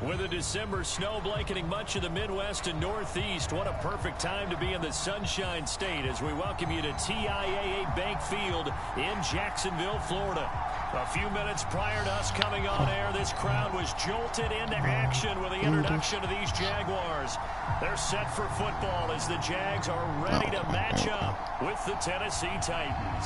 With a December snow blanketing much of the Midwest and Northeast, what a perfect time to be in the Sunshine State as we welcome you to TIAA Bank Field in Jacksonville, Florida. A few minutes prior to us coming on air, this crowd was jolted into action with the introduction of these Jaguars. They're set for football as the Jags are ready to match up with the Tennessee Titans.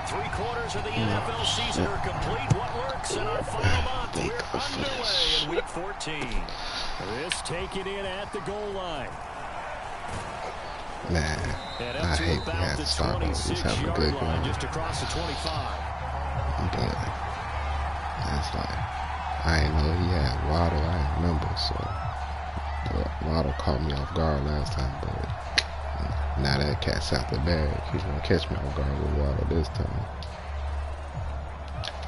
Three-quarters of the NFL season are complete. What works in our final month? We're underway in Week 14. This taken in at the goal line. Man, I hate we have to start off just having a good game. Just across the 25. But it's like, I didn't know he had Waddle. I didn't remember, so Waddle caught me off guard last time, but now that cat's out the bag. He's going to catch me off guard with Waddle this time.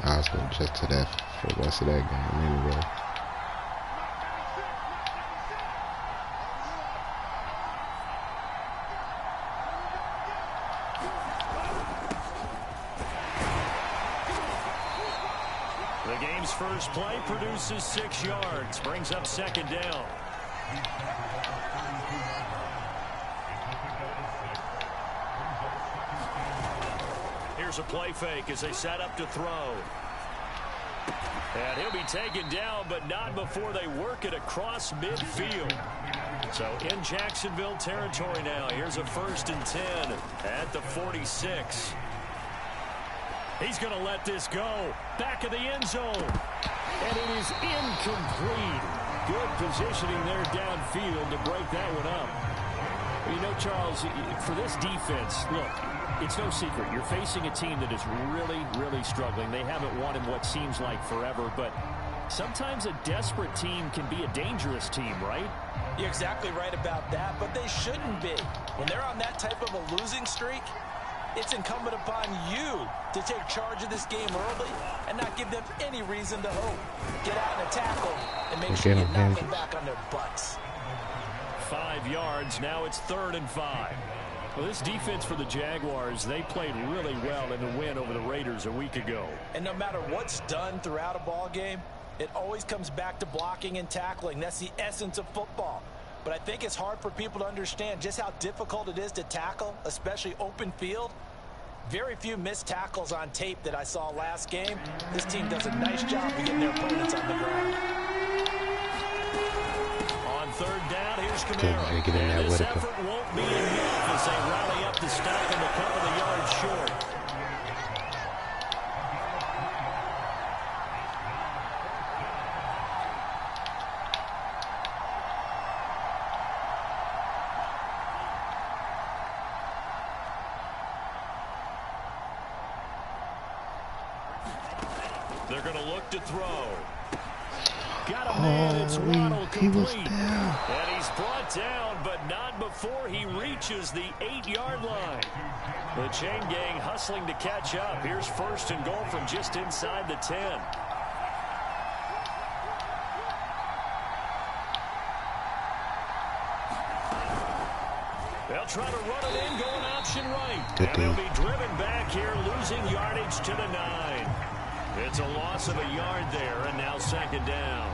I was going to adjust to that for the rest of that game anyway. The game's first play produces 6 yards, brings up second down. Here's a play fake as they set up to throw. And he'll be taken down, but not before they work it across midfield. So in Jacksonville territory now. Here's a 1st and 10 at the 46. He's going to let this go. Back of the end zone. And it is incomplete. Good positioning there downfield to break that one up. You know, Charles, for this defense, look, it's no secret. You're facing a team that is really, really struggling. They haven't won in what seems like forever, but sometimes a desperate team can be a dangerous team, right? You're exactly right about that, but they shouldn't be. When they're on that type of a losing streak, it's incumbent upon you to take charge of this game early and not give them any reason to hope. Get out and tackle and make sure you knock them back on their butts. 5 yards. Now it's 3rd and 5. Well, this defense for the Jaguars, they played really well in the win over the Raiders a week ago. And no matter what's done throughout a ball game, it always comes back to blocking and tackling. That's the essence of football. But I think it's hard for people to understand just how difficult it is to tackle, especially open field. Very few missed tackles on tape that I saw last game. This team does a nice job of getting their opponents on the ground. On 3rd down, here's Kamara. And this effort won't be enough as they rally up to stop him a couple of yards short. They're going to look to throw. Got a man, it's Waddle complete. He was down. And he's brought down, but not before he reaches the 8-yard line. The chain gang hustling to catch up. Here's 1st and goal from just inside the 10. They'll try to run it in, going option right. And they'll be driven back here, losing yardage to the 9. It's a loss of a yard there, and now 2nd down.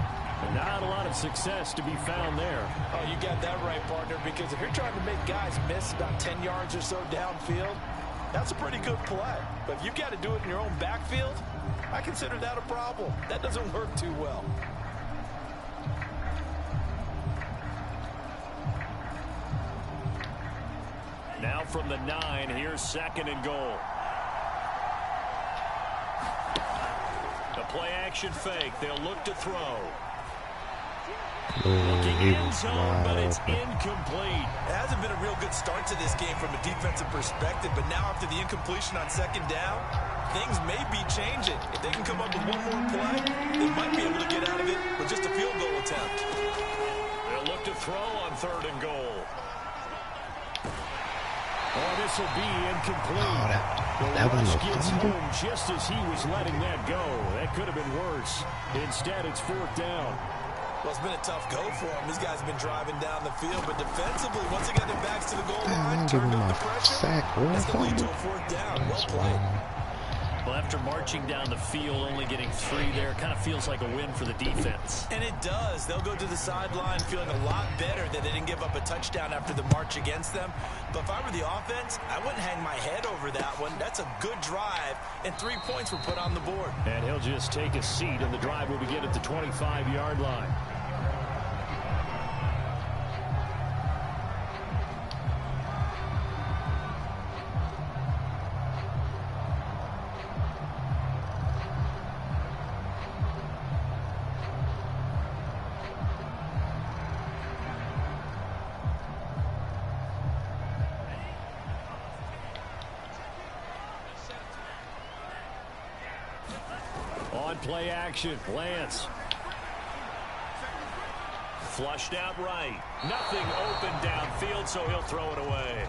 Not a lot of success to be found there. Oh, you got that right, partner, because if you're trying to make guys miss about 10 yards or so downfield, that's a pretty good play. But if you've got to do it in your own backfield, I consider that a problem. That doesn't work too well. Now from the 9, here's 2nd and goal. The play action fake. They'll look to throw. Looking end zone, but it's incomplete. It hasn't been a real good start to this game from a defensive perspective, but now after the incompletion on 2nd down, things may be changing. If they can come up with one more play, they might be able to get out of it with just a field goal attempt. They'll look to throw on 3rd and goal. Oh, this will be incomplete. Oh, the rush gets home just as he was letting that go. That could have been worse. Instead, it's 4th down. Well, it's been a tough go for them. These guys have been driving down the field, but defensively, once they got their backs to the goal line, turned up the pressure, that's going to lead to a fourth down. Well played. Well, after marching down the field, only getting 3 there, kind of feels like a win for the defense. And it does. They'll go to the sideline feeling a lot better that they didn't give up a touchdown after the march against them. But if I were the offense, I wouldn't hang my head over that one. That's a good drive, and 3 points were put on the board. And he'll just take a seat, and the drive will begin at the 25-yard line. Play action. Lance. Flushed out right. Nothing open downfield, so he'll throw it away.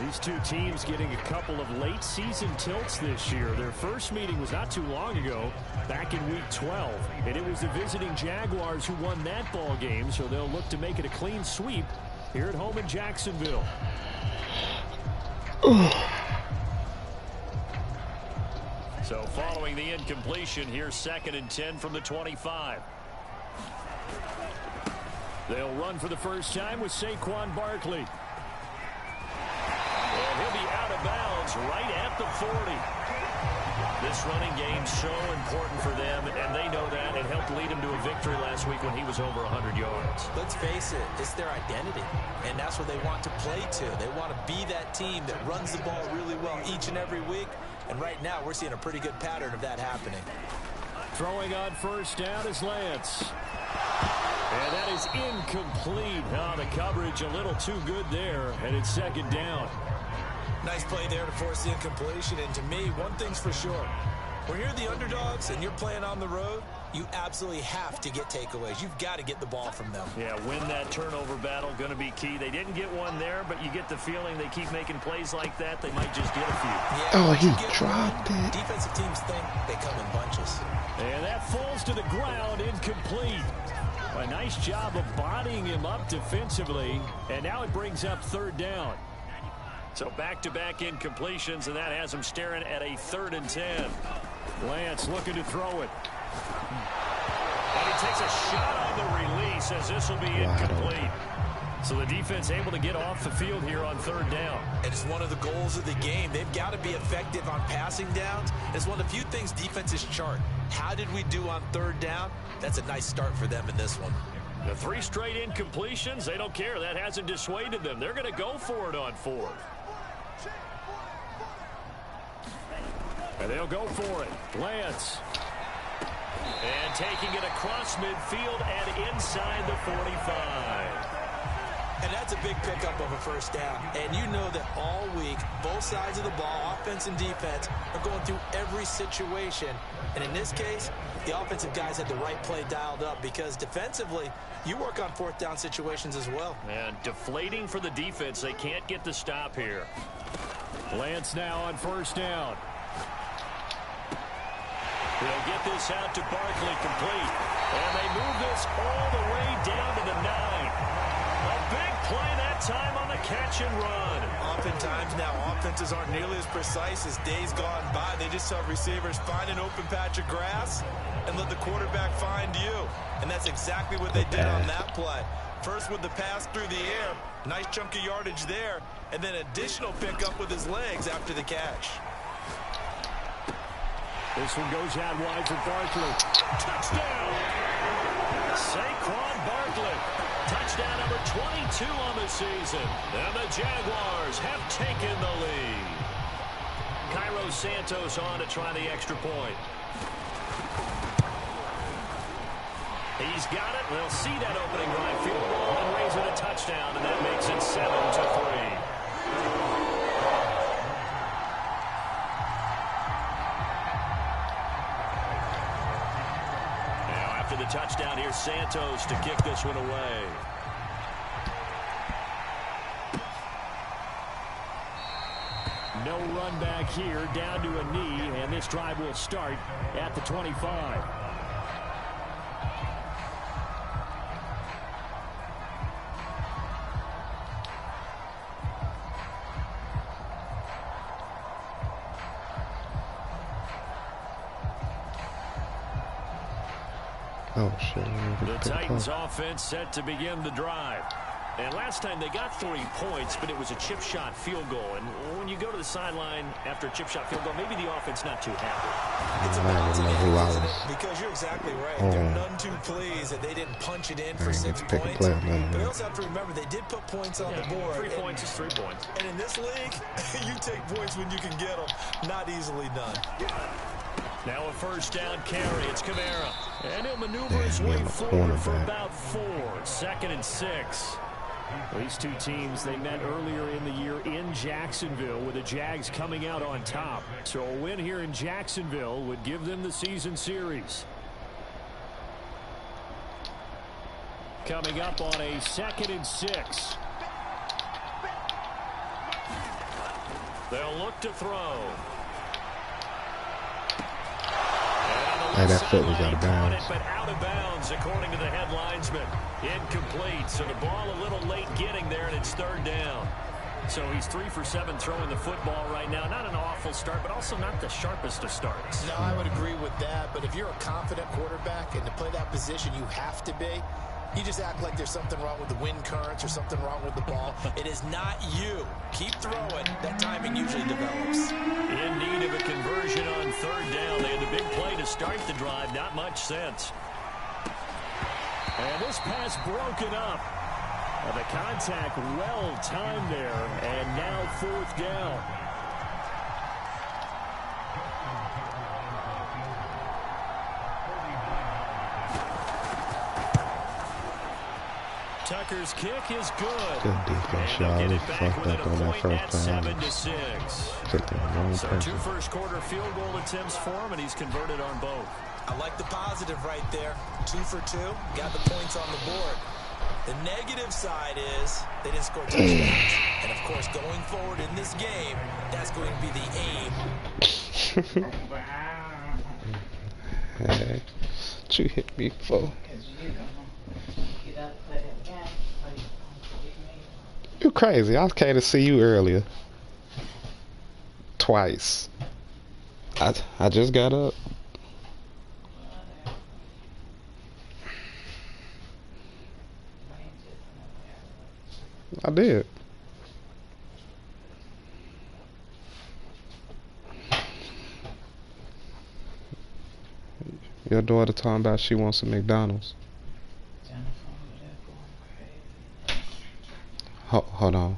These two teams getting a couple of late season tilts this year. Their first meeting was not too long ago, back in week 12. And it was the visiting Jaguars who won that ball game, so they'll look to make it a clean sweep here at home in Jacksonville. So following the incompletion, here's 2nd and 10 from the 25. They'll run for the first time with Saquon Barkley. And he'll be out of bounds right at the 40. This running game's so important for them, and they know that. It helped lead him to a victory last week when he was over 100 yards. Let's face it, it's their identity, and that's what they want to play to. They want to be that team that runs the ball really well each and every week. And right now, we're seeing a pretty good pattern of that happening. Throwing on first down is Lance. And that is incomplete. Oh, the coverage a little too good there, and it's 2nd down. Nice play there to force the incompletion. And to me, one thing's for sure. When you're the underdogs and you're playing on the road, you absolutely have to get takeaways. You've got to get the ball from them. Yeah, win that turnover battle, going to be key. They didn't get one there, but you get the feeling they keep making plays like that, they might just get a few. Yeah, oh, he dropped it. Defensive teams think they come in bunches. And that falls to the ground, incomplete. A nice job of bodying him up defensively, and now it brings up 3rd down. So back-to-back incompletions, and that has him staring at a 3rd and 10. Lance looking to throw it. And he takes a shot on the release as this will be incomplete. So the defense able to get off the field here on 3rd down. And it's one of the goals of the game. They've got to be effective on passing downs. It's one of the few things defenses chart. How did we do on 3rd down? That's a nice start for them in this one. The 3 straight incompletions, they don't care. That hasn't dissuaded them. They're going to go for it on 4th. And they'll go for it. Lance. And taking it across midfield and inside the 45. And that's a big pickup of a first down. And you know that all week, both sides of the ball, offense and defense, are going through every situation. And in this case, the offensive guys had the right play dialed up because defensively, you work on 4th down situations as well. And deflating for the defense. They can't get the stop here. Lance now on first down. They'll get this out to Barkley complete. And they move this all the way down to the 9. A big play that time on the catch and run. Oftentimes now offenses aren't nearly as precise as days gone by. They just have receivers find an open patch of grass and let the quarterback find you. And that's exactly what they did on that play. First with the pass through the air. Nice chunk of yardage there. And then additional pickup with his legs after the catch. This one goes out wide for Barkley. Touchdown! Saquon Barkley. Touchdown number 22 on the season. And the Jaguars have taken the lead. Cairo Santos on to try the extra point. He's got it. They'll see that opening right field goal and raise it a touchdown, and that makes it 7-3. After the touchdown, here's Santos to kick this one away. No run back here, down to a knee, and this drive will start at the 25. Oh, shit. The Titans offense set to begin the drive. And last time they got 3 points, but it was a chip shot field goal. And when you go to the sideline after a chip shot field goal, maybe the offense not too happy. It's a balancing act, isn't it? Because you're exactly right. They're none too pleased that they didn't punch it in for 6 points. But you also have to remember they did put points on the board. 3 points is 3 points. And in this league, you take points when you can get them. Not easily done. Now a first down carry. It's Kamara. And he'll maneuver his way forward for about 4. 2nd and 6. These two teams, they met earlier in the year in Jacksonville with the Jags coming out on top. So a win here in Jacksonville would give them the season series. Coming up on a 2nd and 6. They'll look to throw. Hey, that foot was out of bounds. But out of bounds, according to the head linesman. Incomplete, so the ball a little late getting there, and it's 3rd down. So he's 3 for 7 throwing the football right now. Not an awful start, but also not the sharpest of starts. No, I would agree with that. But if you're a confident quarterback and to play that position, you have to be. You just act like there's something wrong with the wind currents or something wrong with the ball. It is not you. Keep throwing. That timing usually develops. In need of a conversion on 3rd down. They had the big play to start the drive. Not much sense. And this pass broken up. The contact well timed there. And now 4th down. Tucker's kick is good. Good defense, y'all. Fucked up on that first time. 7-6. Took the wrong So person. 2 first-quarter field goal attempts for him, and he's converted on both. I like the positive right there. 2 for 2. Got the points on the board. The negative side is they didn't score touchdowns. And, of course, going forward in this game, that's going to be the aim. Hey, you hit me for. You crazy. I came to see you earlier. Twice. I just got up. I did. Your daughter talking about she wants some McDonald's. Hold on.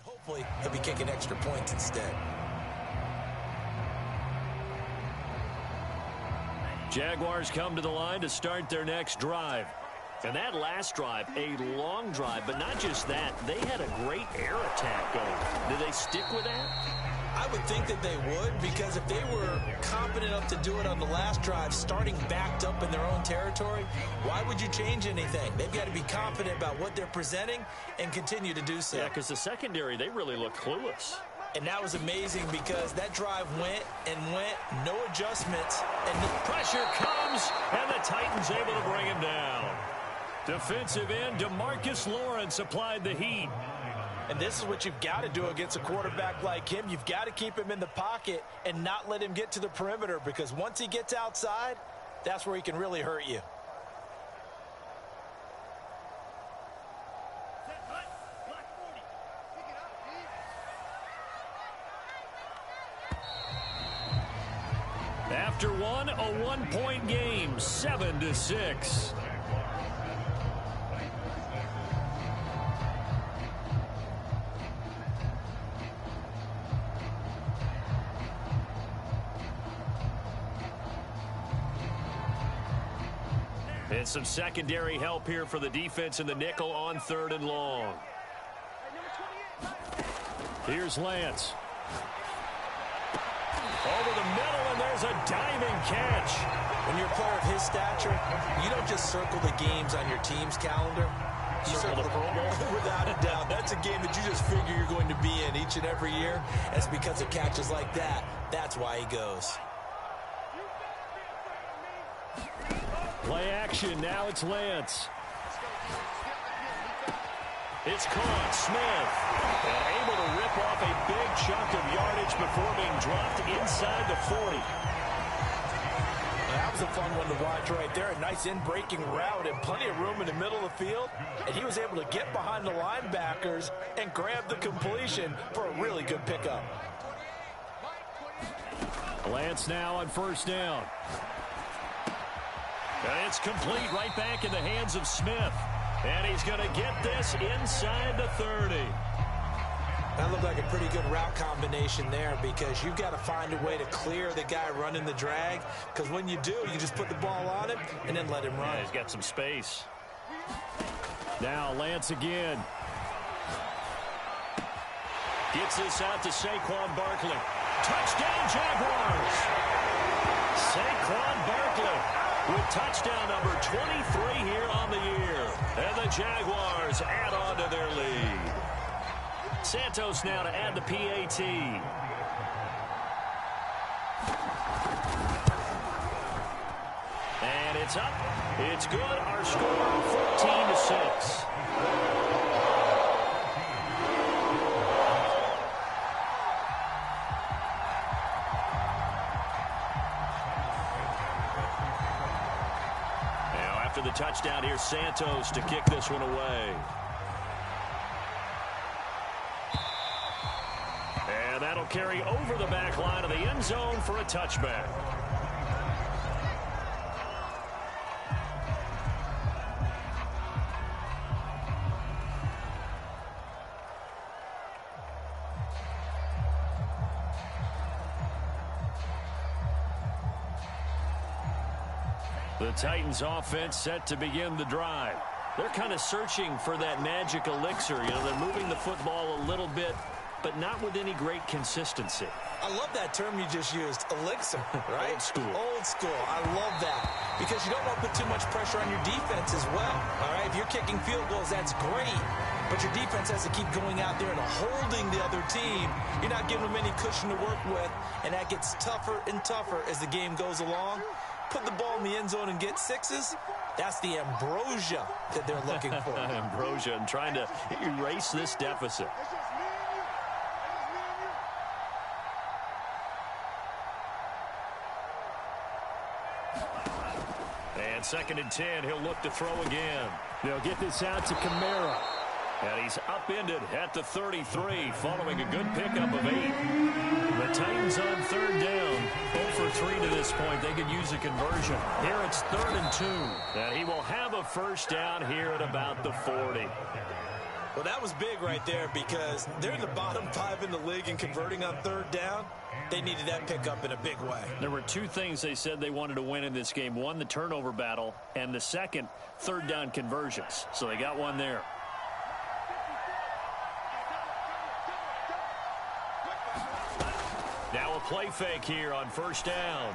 Hopefully, he'll be kicking extra points instead. Jaguars come to the line to start their next drive. And that last drive, a long drive, but not just that. They had a great air attack going. Did they stick with that? I would think that they would, because if they were confident enough to do it on the last drive, starting backed up in their own territory, why would you change anything? They've got to be confident about what they're presenting and continue to do so. Yeah, because the secondary, they really look clueless. And that was amazing because that drive went and went, no adjustments. And the pressure comes, and the Titans able to bring him down. Defensive end DeMarcus Lawrence applied the heat. And this is what you've got to do against a quarterback like him. You've got to keep him in the pocket and not let him get to the perimeter, because once he gets outside, that's where he can really hurt you. After one, a one-point game, 7-6. And some secondary help here for the defense in the nickel on 3rd and long. Here's Lance. Over the middle, and there's a diving catch. When you're a player of his stature, you don't just circle the games on your team's calendar. You circle the Pro Bowl. Without a doubt. That's a game that you just figure you're going to be in each and every year. It's because of catches like that. That's why he goes. Play action. Now it's Lance. It's caught. Smith. And able to rip off a big chunk of yardage before being dropped inside the 40. That was a fun one to watch right there. A nice in-breaking route and plenty of room in the middle of the field. And he was able to get behind the linebackers and grab the completion for a really good pickup. Lance now on 1st down. And it's complete right back in the hands of Smith. And he's going to get this inside the 30. That looked like a pretty good route combination there, because you've got to find a way to clear the guy running the drag. Because when you do, you just put the ball on him and then let him run. Yeah, he's got some space. Now Lance again. Gets this out to Saquon Barkley. Touchdown Jaguars. Saquon Barkley with touchdown number 23 here on the year. And the Jaguars add on to their lead. Santos now to add the PAT. And it's up. It's good. Our score, 14-6. After the touchdown, here's Santos to kick this one away. And that'll carry over the back line of the end zone for a touchback. The Titans offense set to begin the drive. They're kind of searching for that magic elixir. You know, they're moving the football a little bit, but not with any great consistency. I love that term you just used, elixir, right? Old school. Old school. I love that, because you don't want to put too much pressure on your defense as well. All right, if you're kicking field goals, that's great, but your defense has to keep going out there and holding the other team. You're not giving them any cushion to work with, and that gets tougher and tougher as the game goes along. Put the ball in the end zone and get sixes. That's the ambrosia that they're looking for. Ambrosia, and trying to erase this deficit. And 2nd and 10, he'll look to throw again. They'll get this out to Kamara. And he's upended at the 33 following a good pickup of 8. The Titans on 3rd down. 0 for 3 to this point. They could use a conversion. Here it's 3rd and 2. And he will have a 1st down here at about the 40. Well, that was big right there because they're in the bottom 5 in the league in converting on third down. They needed that pickup in a big way. There were two things they said they wanted to win in this game. One, the turnover battle, and the second, third down conversions. So they got one there. Now a play fake here on first down.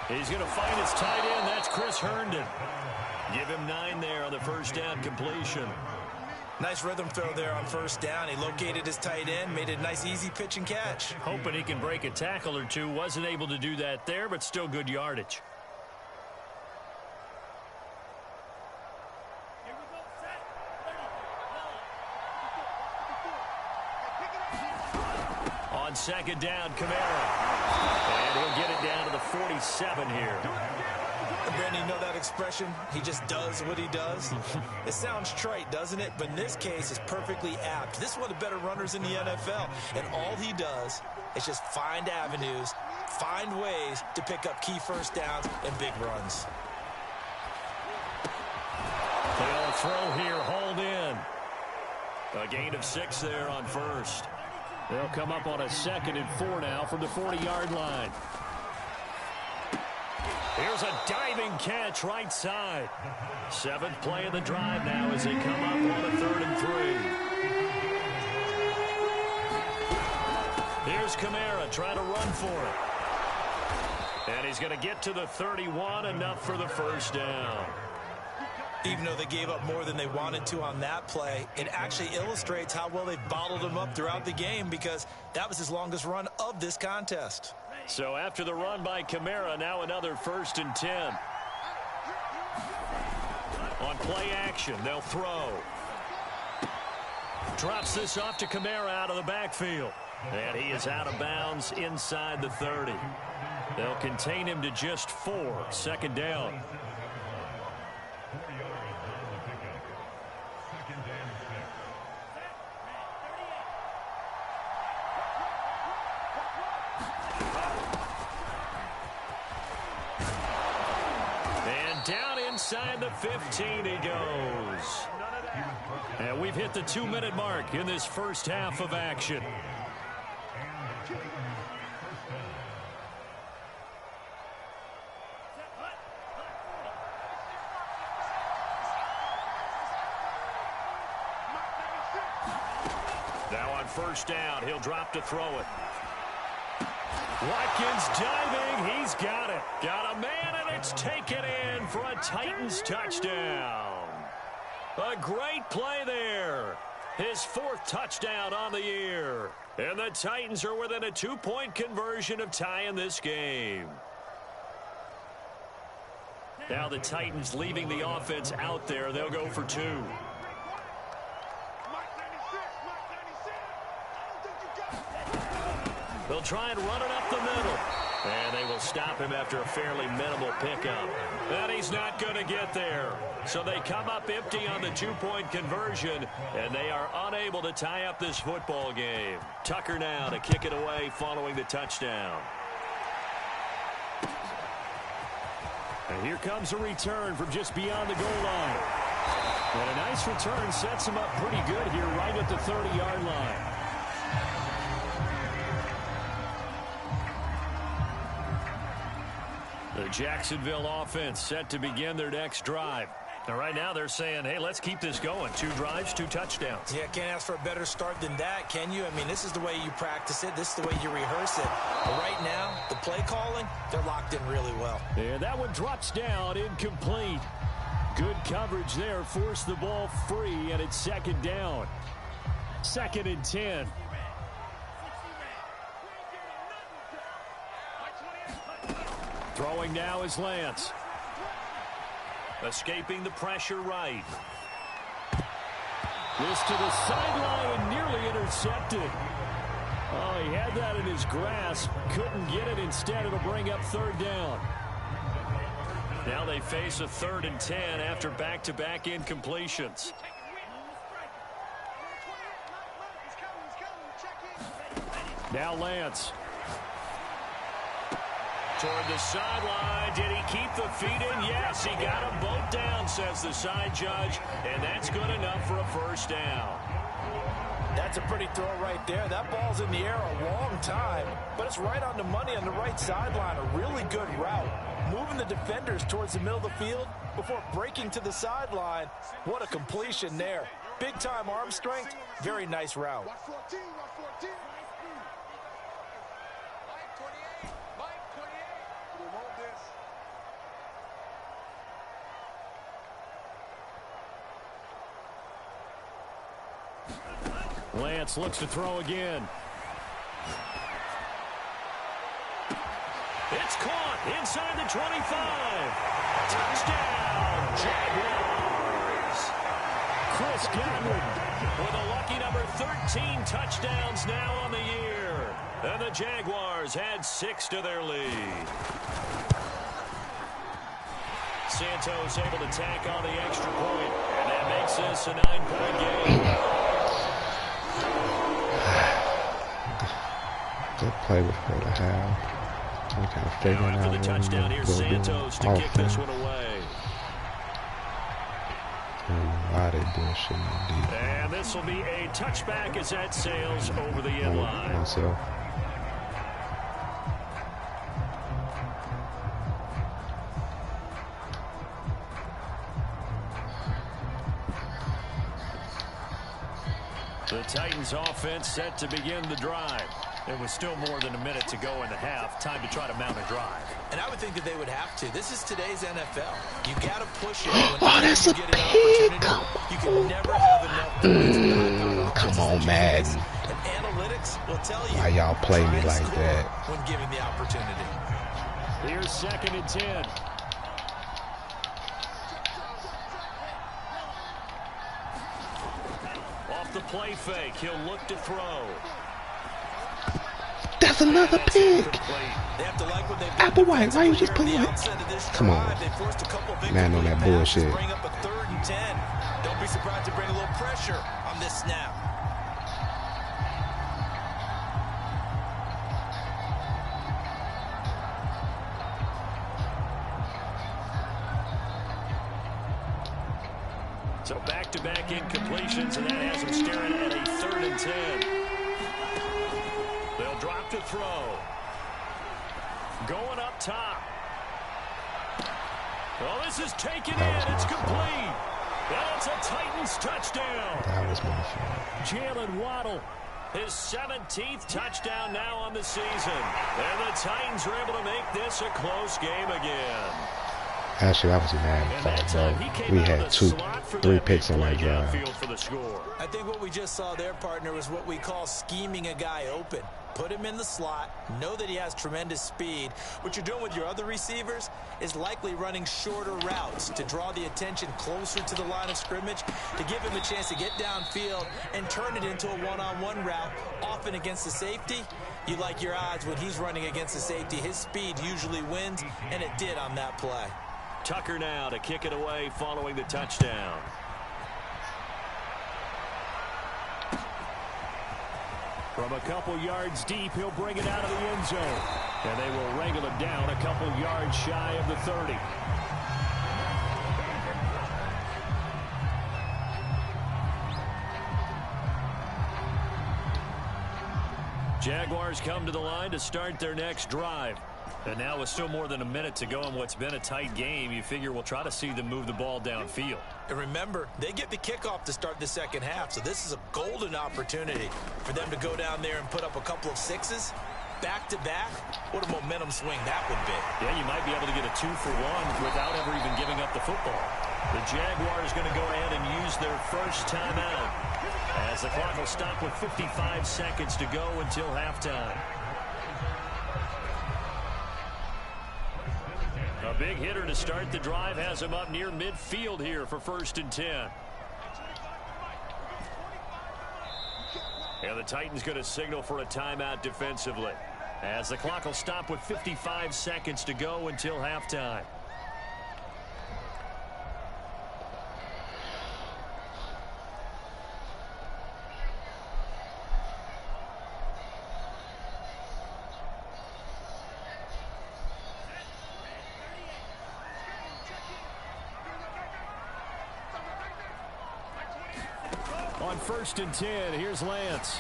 He's going to find his tight end. That's Chris Herndon. Give him 9 there on the first down completion. Nice rhythm throw there on first down. He located his tight end, made it a nice easy pitch and catch. Hoping he can break a tackle or two. Wasn't able to do that there, but still good yardage. On second down, Kamara. And he'll get it down to the 47 here. Brandon, you know that expression? He just does what he does. It sounds trite, doesn't it? But in this case, it's perfectly apt. This is one of the better runners in the NFL. And all he does is just find avenues, find ways to pick up key first downs and big runs. They'll throw here, hold in. A gain of 6 there on first. They'll come up on a 2nd and 4 now from the 40-yard line. Here's a diving catch right side. 7th play of the drive now as they come up on a 3rd and 3. Here's Kamara trying to run for it. And he's going to get to the 31, enough for the first down. Even though they gave up more than they wanted to on that play, it actually illustrates how well they've bottled him up throughout the game because that was his longest run of this contest. So after the run by Kamara, now another 1st and 10. On play action, they'll throw. Drops this off to Kamara out of the backfield. And he is out of bounds inside the 30. They'll contain him to just 4. 2nd down. Inside the 15 he goes. And we've hit the 2-minute mark in this first half of action. Now on first down, he'll drop to throw it. Watkins diving. He's got it. Got a man, and it's taken in for a Titans touchdown. A great play there. His 4th touchdown on the year. And the Titans are within a 2-point conversion of tying this game. Now the Titans leaving the offense out there. They'll go for 2. They'll try and run it up the middle. And they will stop him after a fairly minimal pickup. And he's not going to get there. So they come up empty on the 2-point conversion, and they are unable to tie up this football game. Tucker now to kick it away following the touchdown. And here comes a return from just beyond the goal line. And a nice return sets him up pretty good here right at the 30-yard line. The Jacksonville offense set to begin their next drive. Now, right now they're saying, hey, let's keep this going. 2 drives, 2 touchdowns. Yeah, can't ask for a better start than that, can you? I mean, this is the way you practice it. This is the way you rehearse it. But right now, the play calling, they're locked in really well. And that one drops down, incomplete. Good coverage there, forced the ball free, and it's 2nd down. 2nd and 10. Throwing now is Lance. Escaping the pressure right. This to the sideline and nearly intercepted. Oh, he had that in his grasp. Couldn't get it. Instead, it'll bring up 3rd down. Now they face a 3rd and 10 after back-to-back incompletions. Now Lance. toward the sideline. Did he keep the feet in? Yes, he got them both down, says the side judge, and that's good enough for a first down. That's a pretty throw right there. That ball's in the air a long time, but it's right on the money on the right sideline. A really good route. Moving the defenders towards the middle of the field before breaking to the sideline. What a completion there. Big-time arm strength. Very nice route. Lance looks to throw again. It's caught inside the 25. Touchdown, Jaguars. Chris Godwin with a lucky number 13 touchdowns now on the year. And the Jaguars add 6 to their lead. Santos able to tack on the extra point, and that makes this a 9-point game. Good play with her to have. We kind of figuring out the touchdown here, Santos to kick this one away. Why they doing shit indeed. And this will be a touchback as that sails over the end line. Myself. The Titans offense set to begin the drive. There was still more than a minute to go in the half. Time to try to mount a drive. And I would think that they would have to. This is today's NFL. You got to push it. Oh, that's a pig. You can never have enough. Come on, Madden. And analytics will tell you. Why y'all play me like that? When given the opportunity. Here's 2nd and 10. Off the play fake, he'll look to throw. That's another pig. Applewhite, why you just putting it? Come on. Man on that bullshit. Don't be surprised to bring a little pressure on this snap. So back-to-back incompletions, and that has him staring at a 3rd and 10. They'll drop to throw. Going up top. Well, this is taken in. It's complete. That's a Titans touchdown. That was my fault. Jalen Waddle, his 17th touchdown now on the season. And the Titans are able to make this a close game again. Actually, that was a mad fault, bro. We had 3 picks on that drive. I think what we just saw there, partner, was what we call scheming a guy open. Put him in the slot, know that he has tremendous speed. What you're doing with your other receivers is likely running shorter routes to draw the attention closer to the line of scrimmage, to give him a chance to get downfield and turn it into a one-on-one route, often against the safety. You like your odds when he's running against the safety. His speed usually wins, and it did on that play. Tucker now to kick it away following the touchdown. From a couple yards deep, he'll bring it out of the end zone. And they will wrangle him down a couple yards shy of the 30. Jaguars come to the line to start their next drive. And now with still more than a minute to go in what's been a tight game, you figure we'll try to see them move the ball downfield. And remember, they get the kickoff to start the second half, so this is a golden opportunity for them to go down there and put up a couple of 6s. Back-to-back, what a momentum swing that would be. Yeah, you might be able to get a 2-for-1 without ever even giving up the football. The Jaguars going to go ahead and use their first timeout as the clock will stop with 55 seconds to go until halftime. A big hitter to start the drive has him up near midfield here for 1st and 10. And the Titans going to signal for a timeout defensively as the clock will stop with 55 seconds to go until halftime. on 1st and 10. Here's Lance.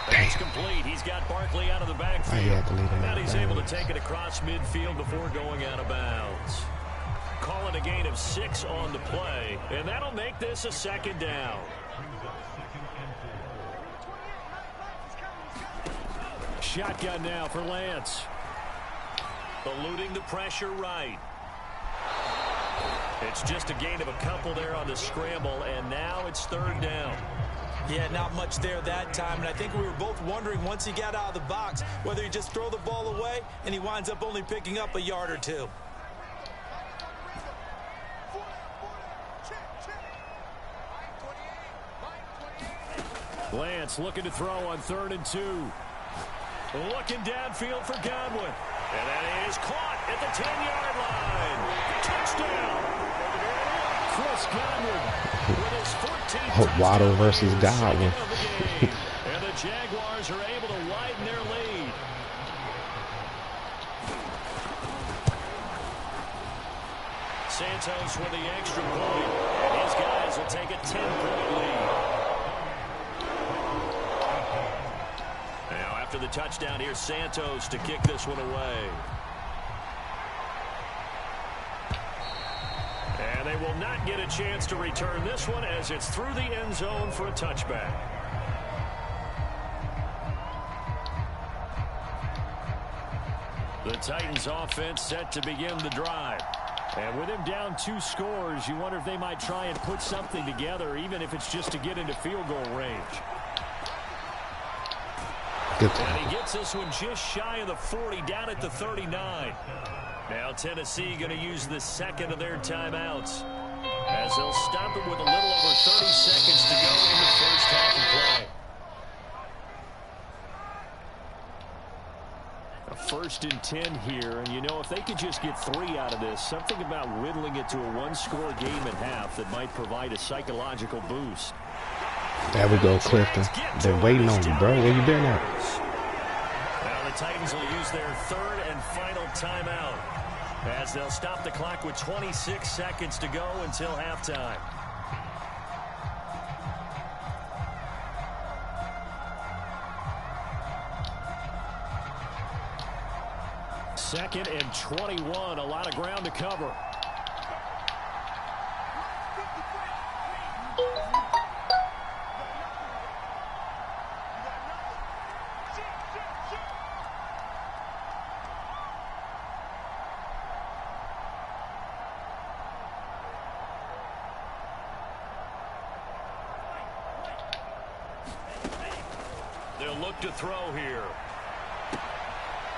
Damn. It's complete. He's got Barkley out of the backfield. Now he's able to take it across midfield before going out of bounds. Call it a gain of 6 on the play, and that'll make this a 2nd down. Shotgun now for Lance. Eluding the pressure right. It's just a gain of a couple there on the scramble, and now it's 3rd down. Yeah, not much there that time, and I think we were both wondering once he got out of the box whether he just throw the ball away and he winds up only picking up a yard or 2. Lance looking to throw on 3rd and 2. Looking downfield for Godwin. And that is caught at the 10-yard line. Touchdown. Chris Godwin with his 14th Waddle versus Godwin. And the Jaguars are able to widen their lead. Santos with the extra point. And his guys will take a 10-point lead. Now after the touchdown, here's Santos to kick this one away. And they will not get a chance to return this one as it's through the end zone for a touchback. The Titans offense set to begin the drive. And with him down 2 scores, you wonder if they might try and put something together, even if it's just to get into field goal range. And he gets this one just shy of the 40, down at the 39. Now Tennessee going to use the 2nd of their timeouts, as they'll stop it with a little over 30 seconds to go in the first half of play. A 1st and 10 here, and you know, if they could just get 3 out of this, something about whittling it to a 1-score game at half that might provide a psychological boost. There we go, Clifton. They're waiting on you, bro. Where you been at? Now the Titans will use their 3rd and final timeout, as they'll stop the clock with 26 seconds to go until halftime. Second and 21, a lot of ground to cover. They'll look to throw here.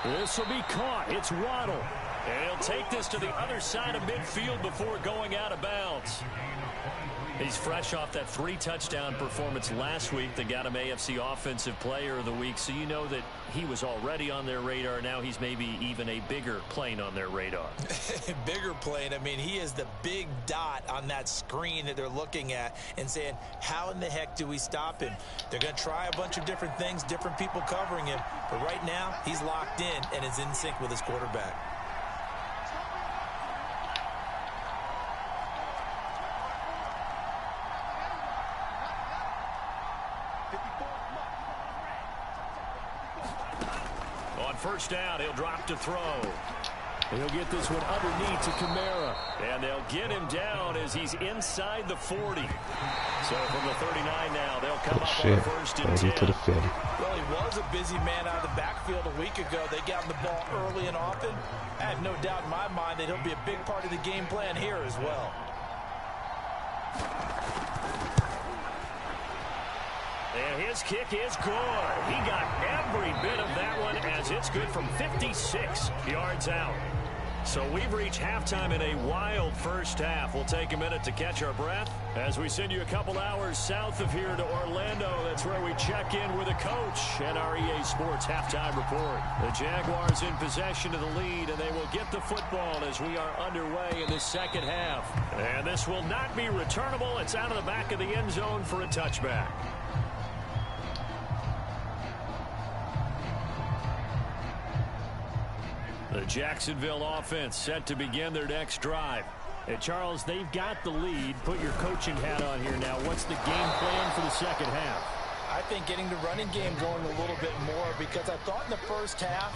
This will be caught. It's Waddle. And he'll take this to the other side of midfield before going out of bounds. He's fresh off that 3-touchdown performance last week that got him AFC Offensive Player of the Week, so you know that he was already on their radar. Now he's maybe even a bigger plane on their radar. Bigger plane. I mean, he is the big dot on that screen that they're looking at and saying, how in the heck do we stop him? They're going to try a bunch of different things, different people covering him, but right now he's locked in and is in sync with his quarterback. First down, he'll drop to throw. He'll get this one underneath to Kamara. And they'll get him down as he's inside the 40. So from the 39 now, they'll come up on 1st and 10. To the 50. Well, he was a busy man out of the backfield a week ago. They got him the ball early and often. I have no doubt in my mind that he'll be a big part of the game plan here as well. And his kick is good. He got every bit of that one as it's good from 56 yards out. So we've reached halftime in a wild first half. We'll take a minute to catch our breath as we send you a couple hours south of here to Orlando. That's where we check in with a coach and our EA Sports halftime report. The Jaguars in possession of the lead, and they will get the football as we are underway in the second half. And this will not be returnable. It's out of the back of the end zone for a touchback. The Jacksonville offense set to begin their next drive. And Charles, they've got the lead. Put your coaching hat on here now. What's the game plan for the second half? I think getting the running game going a little bit more, because I thought in the first half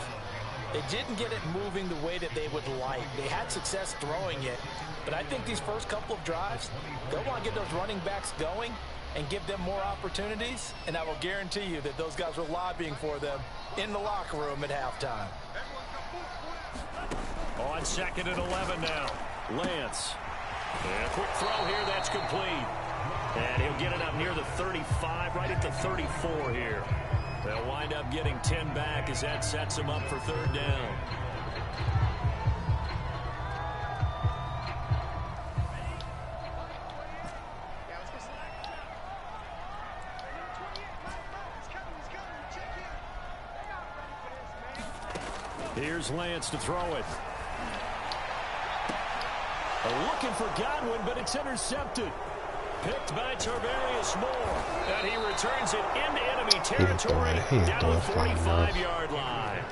they didn't get it moving the way that they would like. They had success throwing it, but I think these first couple of drives, they'll want to get those running backs going and give them more opportunities, and I will guarantee you that those guys were lobbying for them in the locker room at halftime. On 2nd and 11 now. Lance. And a quick throw here. That's complete. And he'll get it up near the 35, right at the 34 here. They'll wind up getting 10 back as that sets him up for 3rd down. Here's Lance to throw it. Looking for Godwin, but it's intercepted. Picked by Tarvarius Moore. And he returns it into enemy territory down to the 45-yard line.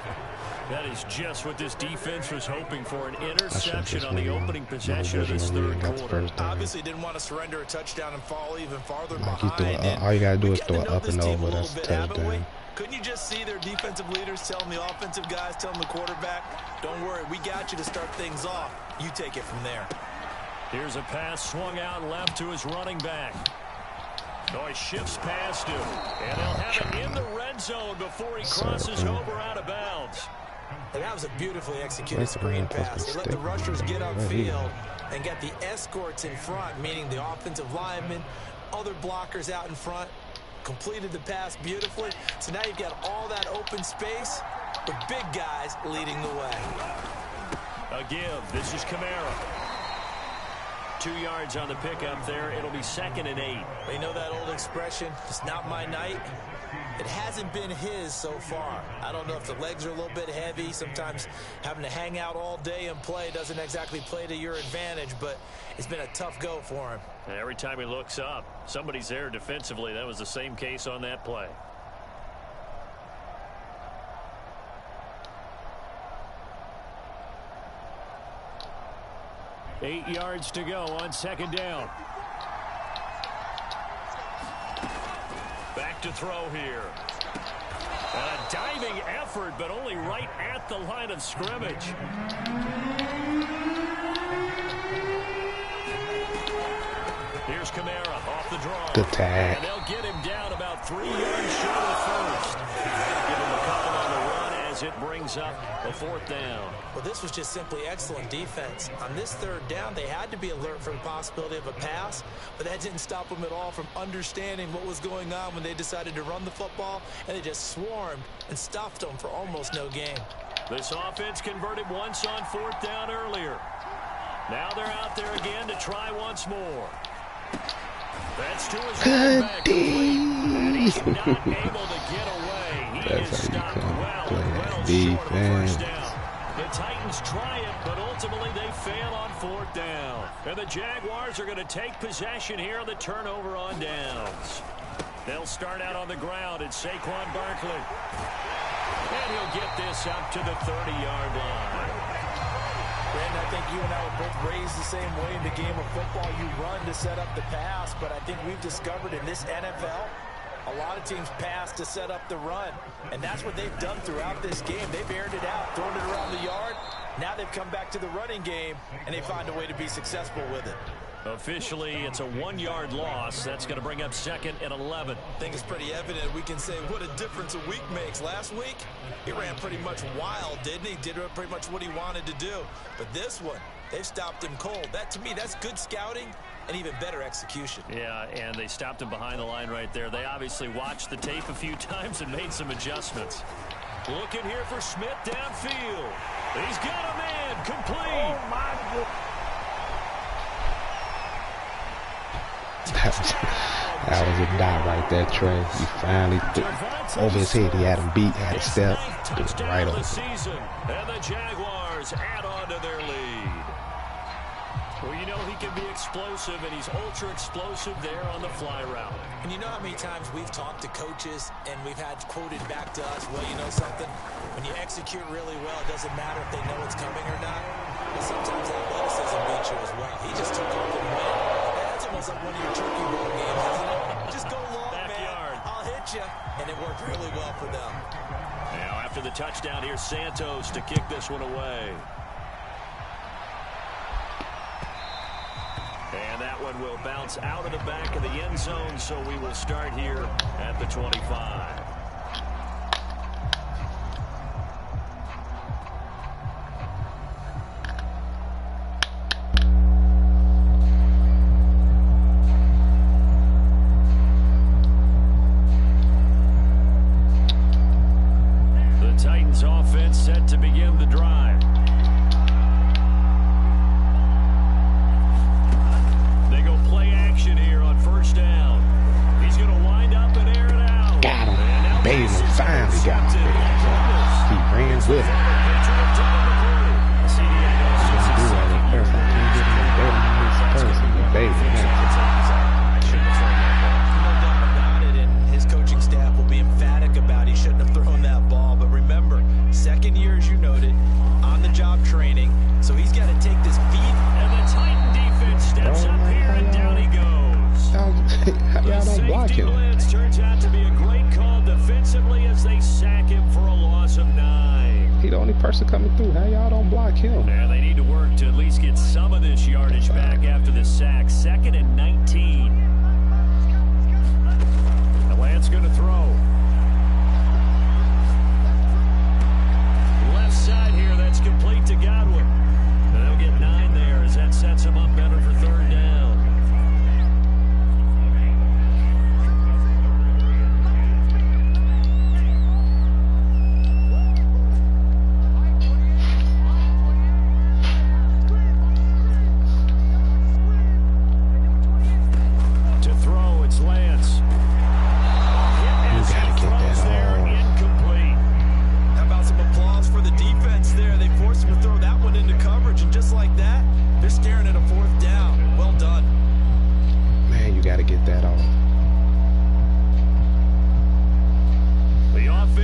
That is just what this defense was hoping for, an interception on the opening possession of this 3rd quarter. Obviously didn't want to surrender a touchdown and fall even farther behind. All you got to do is throw it up and over. That's a touchdown. Couldn't you just see their defensive leaders telling the offensive guys, telling the quarterback, don't worry, we got you to start things off. You take it from there. Here's a pass swung out left to his running back. Oh, he shifts past him. And he'll have it in the red zone before he crosses over out of bounds. And that was a beautifully executed screen pass. They let the rushers get upfield and got the escorts in front, meaning the offensive linemen, other blockers out in front. Completed the pass beautifully. So now you've got all that open space with big guys leading the way. A give. This is Kamara. 2 yards on the pickup there. It'll be 2nd and 8. They know that old expression, it's not my night. It hasn't been his so far. I don't know if the legs are a little bit heavy. Sometimes having to hang out all day and play doesn't exactly play to your advantage, but it's been a tough go for him. And every time he looks up, somebody's there defensively. That was the same case on that play. Eight yards to go on 2nd down. Back to throw here. And a diving effort, but only right at the line of scrimmage. Here's Kamara off the draw. Good tag. And they'll get him down about 3 yards short of 1st. Give him a couple on the run as it brings up a 4th down. Well, this was just simply excellent defense. On this 3rd down, they had to be alert for the possibility of a pass, but that didn't stop them at all from understanding what was going on when they decided to run the football, and they just swarmed and stuffed them for almost no gain. This offense converted once on 4th down earlier. Now they're out there again to try once more. That's to his running back. And he's not able to get away. He is stopped well short of 1st down. The Titans try it, but ultimately they fail on 4th down. And the Jaguars are going to take possession here on the turnover on downs. They'll start out on the ground at Saquon Barkley. And he'll get this up to the 30-yard line. Brandon, I think you and I were both raised the same way in the game of football. You run to set up the pass, but I think we've discovered in this NFL, a lot of teams pass to set up the run, and that's what they've done throughout this game. They've aired it out, thrown it around the yard. Now they've come back to the running game, and they find a way to be successful with it. Officially, it's a 1-yard loss. That's going to bring up 2nd and 11. I think it's pretty evident. We can say what a difference a week makes. Last week, he ran pretty much wild, didn't he? Did pretty much what he wanted to do. But this one, they've stopped him cold. That, to me, that's good scouting and even better execution. Yeah, and they stopped him behind the line right there. They obviously watched the tape a few times and made some adjustments. Looking here for Smith downfield. He's got a man complete. Oh, my goodness. That was a dot right there, Trey. He finally over his head. He had him beat, had a step, right over. And the Jaguars add on to their lead. Well, you know he can be explosive, and he's ultra explosive there on the fly route. And you know how many times we've talked to coaches and we've had quoted back to us, well, you know something? When you execute really well, it doesn't matter if they know it's coming or not. But sometimes athleticism beats watching his weight. He just took off and went. That's almost like one of your turkey bowl games, isn't it? Just go long, Backyard. man. I'll hit you. And it worked really well for them. Now after the touchdown, here's Santos to kick this one away. And that one will bounce out of the back of the end zone, so we will start here at the 25. The Titans offense set to begin the drive. Here on first down. He's going to wind up and air it out. Got him. Baby finally got him. He ran with it. And his coaching staff will be emphatic about he shouldn't have thrown that ball. But remember, second year, as you noted, on the job training. So he's got to take this feed. And the Titan defense steps up here and down he goes. Y'all don't block him. Blitz turns out to be a great call defensively as they sack him for a loss of 9. He the only person coming through. How y'all don't block him? Yeah, they need to work to at least get some of this yardage back after the sack. 2nd and 19. Atlanta's going to throw. Left side here, that's complete to Godwin. And they'll get 9 there as that sets him up better for 3rd down.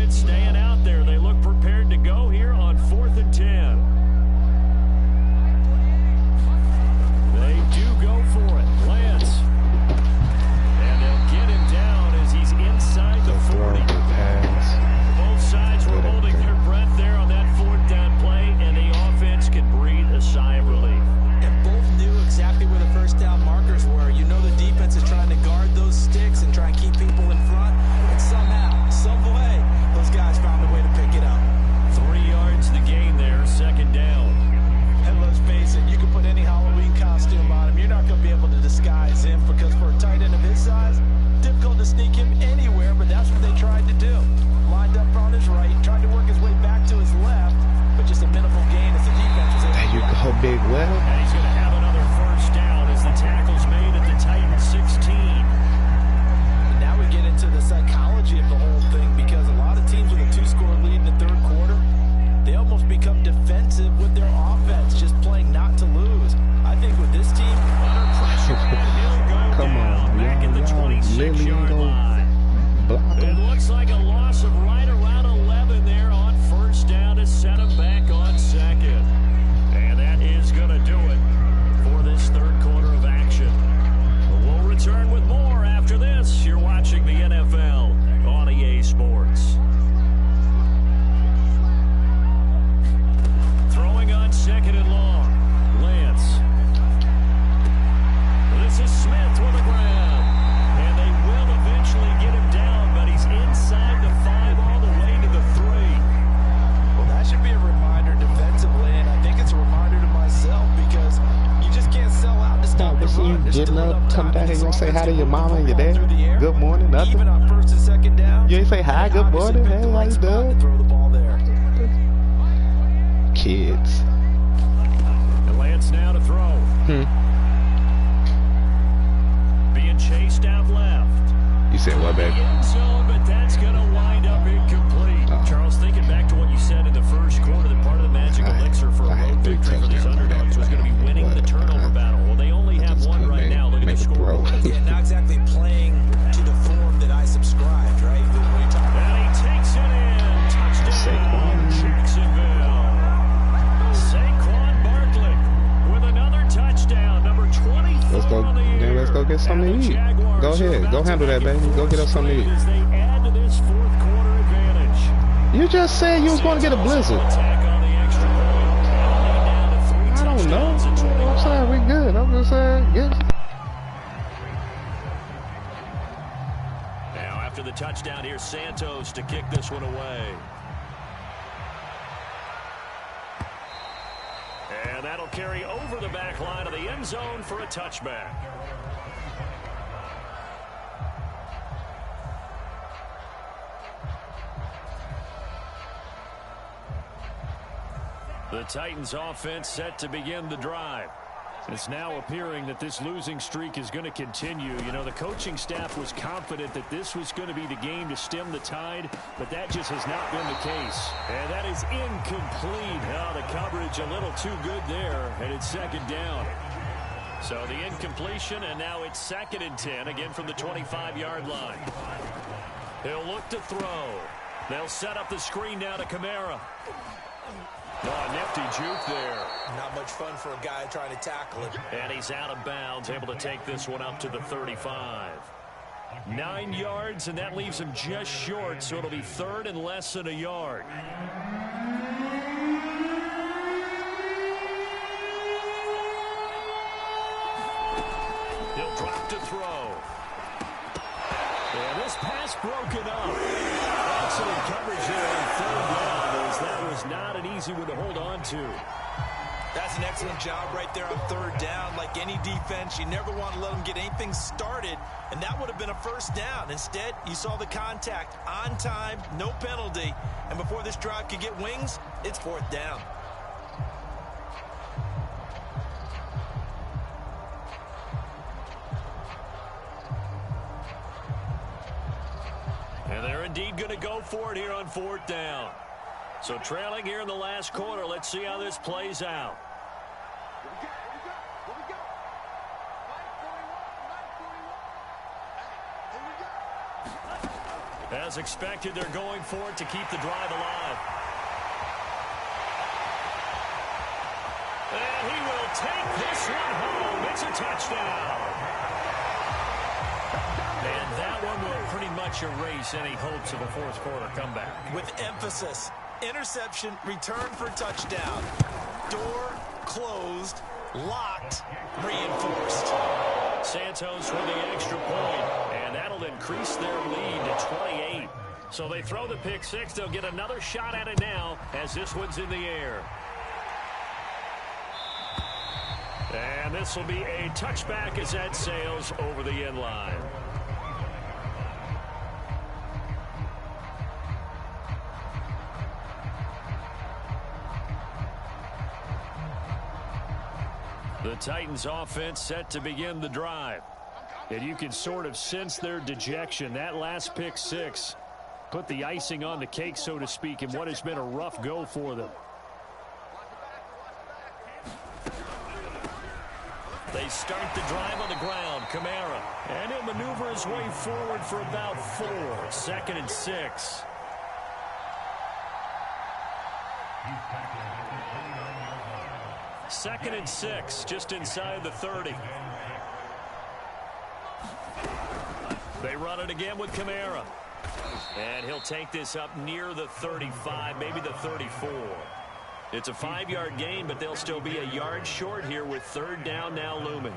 Staying out there. They look prepared to go here on 4th and 10. They do go for it. Lance. And they'll get him down as he's inside the 40. Both sides were holding their breath there on that 4th down play, and the offense can breathe a sigh of relief. And both knew exactly where the first down markers were. You know the defense is trying to guard those sticks and try and keep people in front. And somehow, some way, those guys found a way to pick it up. 3 yards the gain there, 2nd down. And let's face it, you can put any Halloween costume on him. You're not going to be able to disguise him because for a tight end of his size, difficult to sneak him anywhere, but that's what they tried to do. Lined up on his right, tried to work his way back to his left, but just a minimal gain as the defense was able to... There you go, Big Will. And he's going to have another first down as the tackle's made at the Titans 16. Now we get into the psychology of the whole thing because a lot of teams with a 2-score lead in the 3rd quarter, they almost become defensive with their offense, just playing not to lose. I think with this team, under pressure, he'll go Come down on, back at the 26-yard line. It looks like a loss of right around 11 there on first down to set him back on 2nd. And that is going to do it for this 3rd quarter of action. We'll return with more after this. You're watching the NFL on EA Sports. Throwing on 2nd and long. Lance. This is Smith with a grab. And they will eventually get him down, but he's inside the 5 all the way to the 3. Well, that should be a reminder defensively, and I think it's a reminder to myself because you just can't sell out to stop the run. Getting up, come down here, you gonna say hi to your mama and your dad? Good morning, nothing. Even on 1st and 2nd down. You ain't say hi, good morning, hey, how you doing? Throw the ball there. Kids. And Lance now to throw. Being chased out left. You said what, baby? End zone, but that's going to wind up incomplete. Charles, thinking back to what you said in the 1st quarter, that part of the magic elixir for a road victory for these underdogs was going to be winning the turnover battle. Well, they only have one right now. Look at the scoreboard. Yeah, not exactly playing to the form that I subscribed, right? And he takes it in. Touchdown, Jacksonville. Saquon Barkley with another touchdown. let's go get something to eat. Go ahead. Go handle that, baby. Go get us something to eat. You just said you was going to get a blizzard. I don't know. I'm saying we good. I'm just saying, yes. Now after the touchdown, here's Santos to kick this one away. And that'll carry over the back line of the end zone for a touchback. The Titans offense set to begin the drive. It's now appearing that this losing streak is going to continue. You know, the coaching staff was confident that this was going to be the game to stem the tide, but that just has not been the case. And that is incomplete. Oh, the coverage a little too good there, and it's second down. So the incompletion, and now it's 2nd and 10, again from the 25-yard line. He'll look to throw. They'll set up the screen now to Kamara. Oh, nifty juke there. Not much fun for a guy trying to tackle it. And he's out of bounds, able to take this one up to the 35. 9 yards, and that leaves him just short, so it'll be 3rd and less than a yard. He'll drop to throw. And this pass broken up. Excellent coverage there on 3rd down, as that was not an easy one to hold on to. That's an excellent job right there on 3rd down. Like any defense, you never want to let them get anything started, and that would have been a 1st down. Instead, you saw the contact on time, no penalty, and before this drive could get wings, it's 4th down. And they're indeed going to go for it here on 4th down. So trailing here in the last quarter. Let's see how this plays out. As expected, they're going for it to keep the drive alive. And he will take this one home. It's a touchdown. And that one will pretty much erase any hopes of a 4th quarter comeback. With emphasis. Interception, return for touchdown. Door closed, locked, reinforced. Santos for the extra point, and that'll increase their lead to 28. So they throw the pick 6. They'll get another shot at it now as this one's in the air. And this will be a touchback as that sails over the end line. The Titans offense set to begin the drive. And you can sort of sense their dejection. That last pick 6 put the icing on the cake, so to speak, in what has been a rough go for them. They start the drive on the ground. Kamara. And he'll maneuver his way forward for about 4. 2nd and 6. Second and 6, just inside the 30. They run it again with Kamara. And he'll take this up near the 35, maybe the 34. It's a 5-yard gain, but they'll still be a yard short here with 3rd down now looming.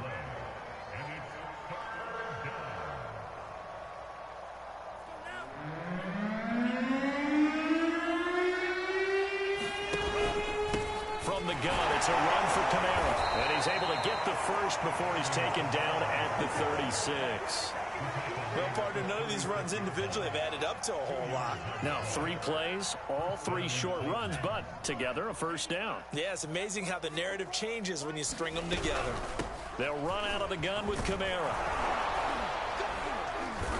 From the gun, it's a run for Kamara. And he's able to get the first before he's taken down at the 36. Well, partner, none of these runs individually have added up to a whole lot. Now 3 plays, all 3 short runs, but together a 1st down. Yeah, it's amazing how the narrative changes when you string them together. They'll run out of the gun with Kamara.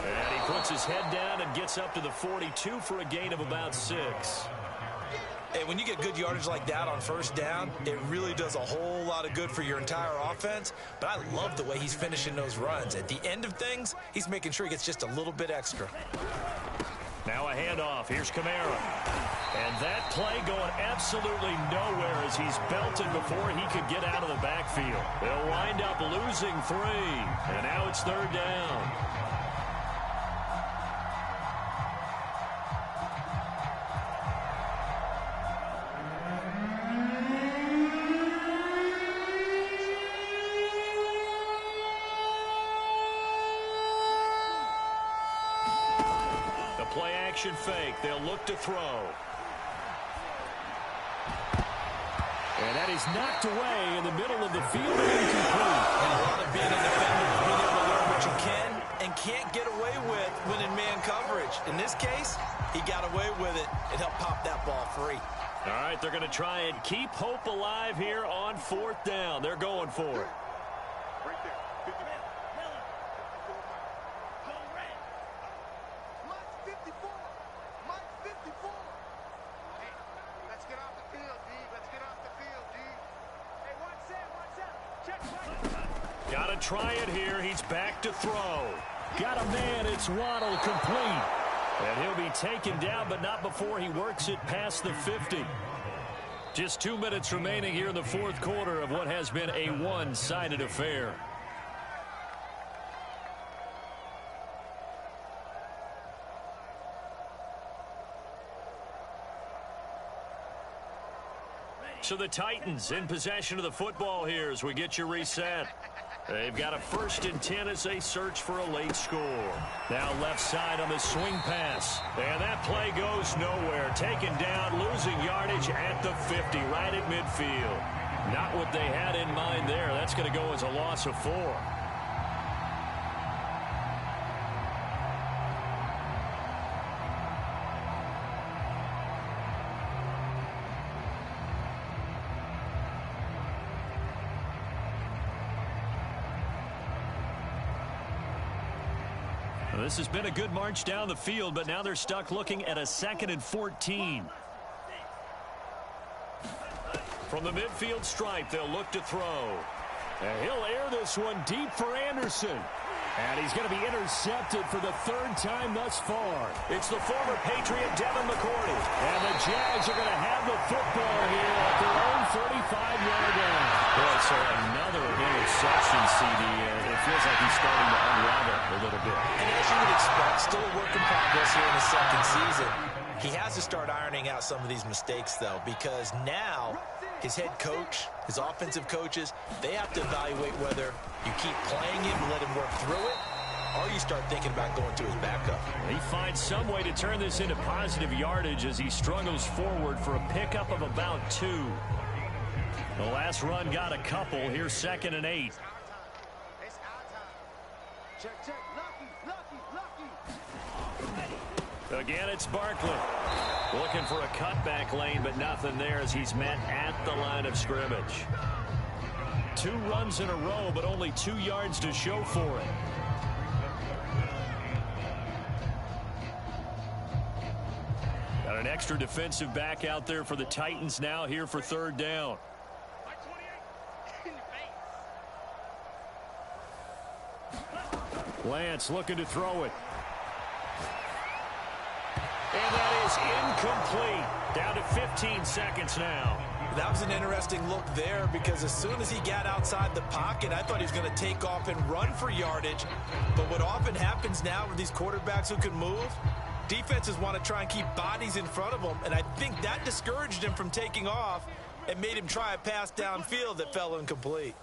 And he puts his head down and gets up to the 42 for a gain of about 6. Hey, when you get good yardage like that on 1st down, it really does a whole lot of good for your entire offense. But I love the way he's finishing those runs. At the end of things, he's making sure he gets just a little bit extra. Now a handoff. Here's Kamara. And that play going absolutely nowhere as he's belted before he could get out of the backfield. They'll wind up losing 3. And now it's 3rd down. The play action fake. They'll look to throw. And that is knocked away in the middle of the field and incomplete. And a lot of being a defender is being able to learn what you can and can't get away with when in man coverage. In this case, he got away with it and helped pop that ball free. All right, they're going to try and keep hope alive here on 4th down. They're going for it. Right there. Got to try it here. He's back to throw. Got a man. It's Waddle, complete. And he'll be taken down, but not before he works it past the 50. Just 2 minutes remaining here in the 4th quarter of what has been a one-sided affair. So the Titans in possession of the football here as we get you reset. They've got a 1st and 10 as they search for a late score. Now left side on the swing pass. And that play goes nowhere. Taken down, losing yardage at the 50, right at midfield. Not what they had in mind there. That's going to go as a loss of 4. This has been a good march down the field, but now they're stuck looking at a 2nd and 14. From the midfield stripe, they'll look to throw. And he'll air this one deep for Anderson. And he's going to be intercepted for the 3rd time thus far. It's the former Patriot Devin McCourty. And the Jags are going to have the football here at their own 45-yard line. Boy, so another interception, CD. It feels like he's starting to unravel a little bit. And as you would expect, still a work in progress here in his 2nd season. He has to start ironing out some of these mistakes, though, because now his head coach, his offensive coaches, they have to evaluate whether you keep playing him and let him work through it, or you start thinking about going to his backup. He finds some way to turn this into positive yardage as he struggles forward for a pickup of about 2. The last run got a couple. Here's 2nd and 8. Again, it's Barkley. Looking for a cutback lane, but nothing there as he's met at the line of scrimmage. 2 runs in a row, but only 2 yards to show for it. Got an extra defensive back out there for the Titans now here for 3rd down. Lance looking to throw it. And that is incomplete. Down to 15 seconds now. That was an interesting look there because as soon as he got outside the pocket, I thought he was going to take off and run for yardage. But what often happens now with these quarterbacks who can move, defenses want to try and keep bodies in front of them. And I think that discouraged him from taking off and made him try a pass downfield that fell incomplete.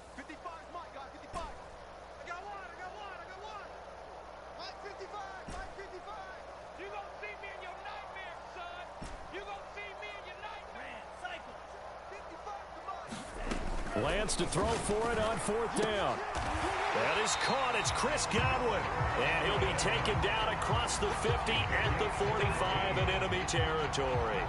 Lance to throw for it on 4th down. That is caught. It's Chris Godwin. And he'll be taken down across the 50 at the 45 in enemy territory.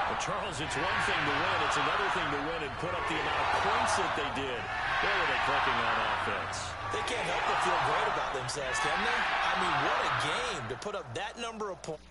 Well, Charles, it's one thing to win. It's another thing to win and put up the amount of points that they did. Where were they clicking on offense? They can't help but feel great about themselves, can they? I mean, what a game to put up that number of points.